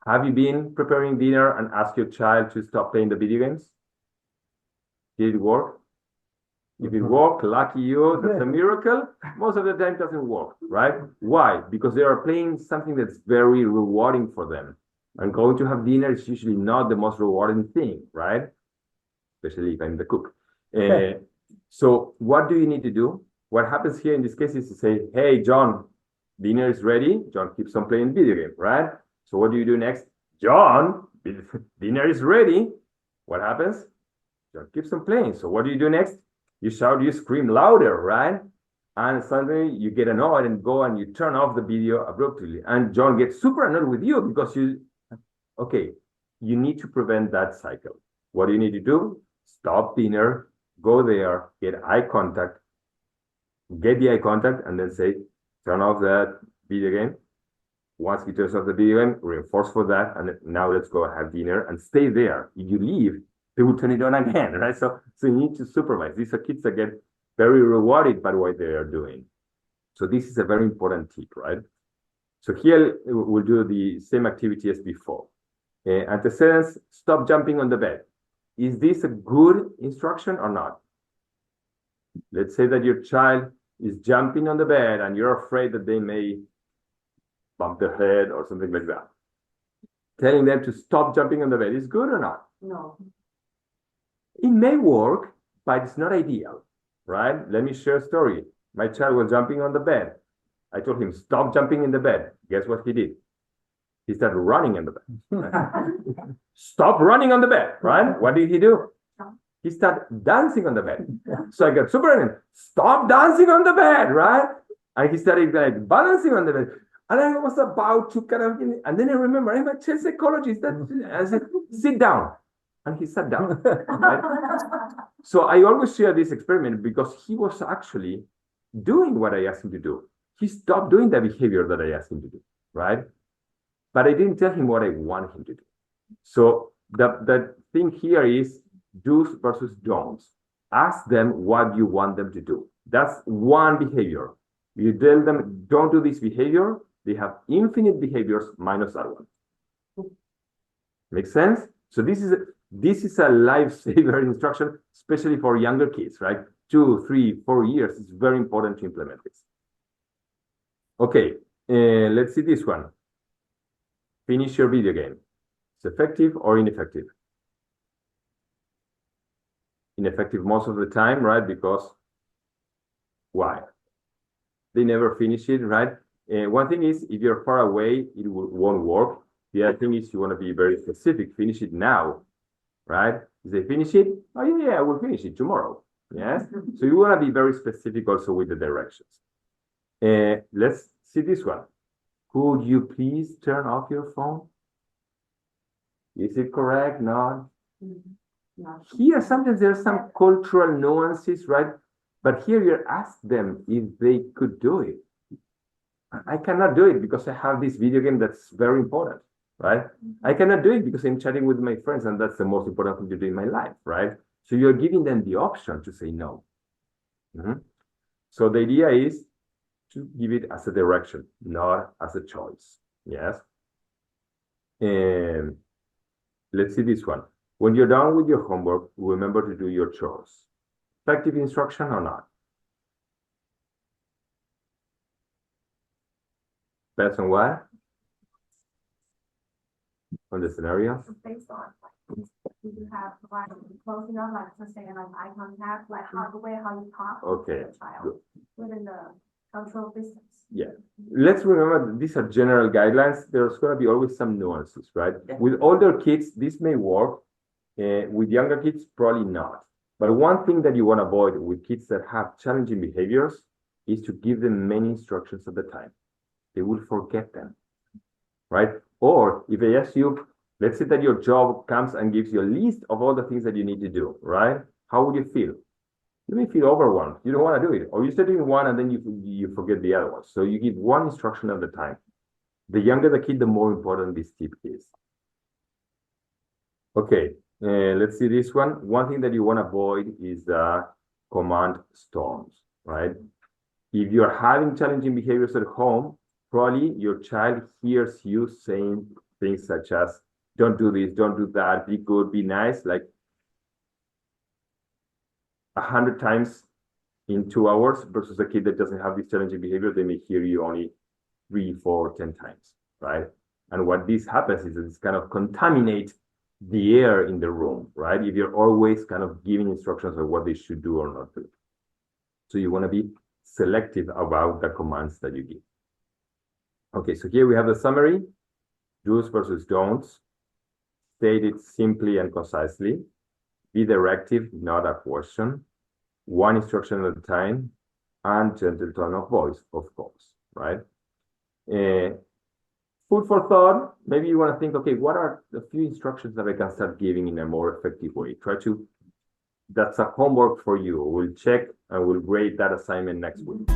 Have you been preparing dinner and asked your child to stop playing the video games? Did it work? If it worked, lucky you, that's a miracle. Most of the time it doesn't work, right? Why? Because they are playing something that's very rewarding for them. And going to have dinner is usually not the most rewarding thing, right? Especially if I'm the cook. So what do you need to do? What happens here in this case is to say, hey, John, dinner is ready. John keeps on playing video game, right? So what do you do next? John, dinner is ready. What happens? John keeps on playing. So what do you do next? You shout, you scream louder, right? And suddenly you get annoyed and go and you turn off the video abruptly. And John gets super annoyed with you because you need to prevent that cycle. What do you need to do? Stop dinner, go there, get the eye contact, and then say, turn off that video game. Once he turns off the video game, reinforce for that, and now let's go have dinner and stay there. If you leave, they will turn it on again, right? So you need to supervise. These are kids that get very rewarded by what they are doing. So this is a very important tip, right? So here we'll do the same activity as before. Antecedents, stop jumping on the bed. Is this a good instruction or not? Let's say that your child is jumping on the bed and you're afraid that they may bump their head or something like that. Telling them to stop jumping on the bed is good or not? No. It may work, but it's not ideal, right? Let me share a story. My child was jumping on the bed. I told him, stop jumping in the bed. Guess what he did? He started running on the bed. Stop running on the bed, right? What did he do? He started dancing on the bed. So I got super angry. Stop dancing on the bed, right? And he started like balancing on the bed. And I was about to kind of, and then I remember I'm a child psychologist. I said, sit down. And he sat down. Right? So I always share this experiment because he was actually doing what I asked him to do. He stopped doing the behavior that I asked him to do, right? But I didn't tell him what I wanted him to do. So the thing here is do's versus don'ts. Ask them what you want them to do. That's one behavior. You tell them, don't do this behavior. They have infinite behaviors minus that one. Make sense? So this is a lifesaver instruction, especially for younger kids, right? 2, 3, 4 years. It's very important to implement this. Okay, let's see this one. Finish your video game. It's effective or ineffective? Ineffective most of the time, right? Because why? They never finish it, right? One thing is, if you're far away, it won't work. The other thing is you want to be very specific. Finish it now, right? If they finish it, oh yeah, I will finish it tomorrow. Yes. So you want to be very specific also with the directions. Let's see this one. Could you please turn off your phone? Is it correct? No. Here, sometimes there are some cultural nuances, right? But here you ask them if they could do it. I cannot do it because I have this video game that's very important, right? I cannot do it because I'm chatting with my friends and that's the most important thing to do in my life, right? So you're giving them the option to say no. So the idea is to give it as a direction, not as a choice. Yes. And let's see this one. When you're done with your homework, remember to do your chores. Effective instruction or not? Depends on what? On the scenario? Based on you have like close enough, like to say like eye contact, like how the way how you talk to your child within the cultural distance. Yeah. Let's remember these are general guidelines. There's going to be always some nuances, right? Yeah. With older kids, this may work. With younger kids, probably not. But one thing that you want to avoid with kids that have challenging behaviors is to give them many instructions at the time. They will forget them, right? Or if I ask you, let's say that your job comes and gives you a list of all the things that you need to do, right? How would you feel? You may feel overwhelmed. You don't want to do it. Or you start doing one and then you forget the other one. So you give one instruction at a time. The younger the kid, the more important this tip is. Okay, let's see this one. One thing that you want to avoid is command storms, right? If you're having challenging behaviors at home, probably your child hears you saying things such as don't do this, don't do that, be good, be nice, like 100 times in 2 hours versus a kid that doesn't have this challenging behavior, they may hear you only 3, 4, 10 times, right? And what this happens is it's kind of contaminate the air in the room, right? If you're always kind of giving instructions on what they should do or not do. So you want to be selective about the commands that you give. Okay, so here we have the summary, do's versus don'ts. State it simply and concisely. Be directive, not a question. One instruction at a time, and gentle tone of voice, of course, right? Food for thought. Maybe you want to think, okay, what are the few instructions that I can start giving in a more effective way? That's a homework for you. We'll check and we'll grade that assignment next week.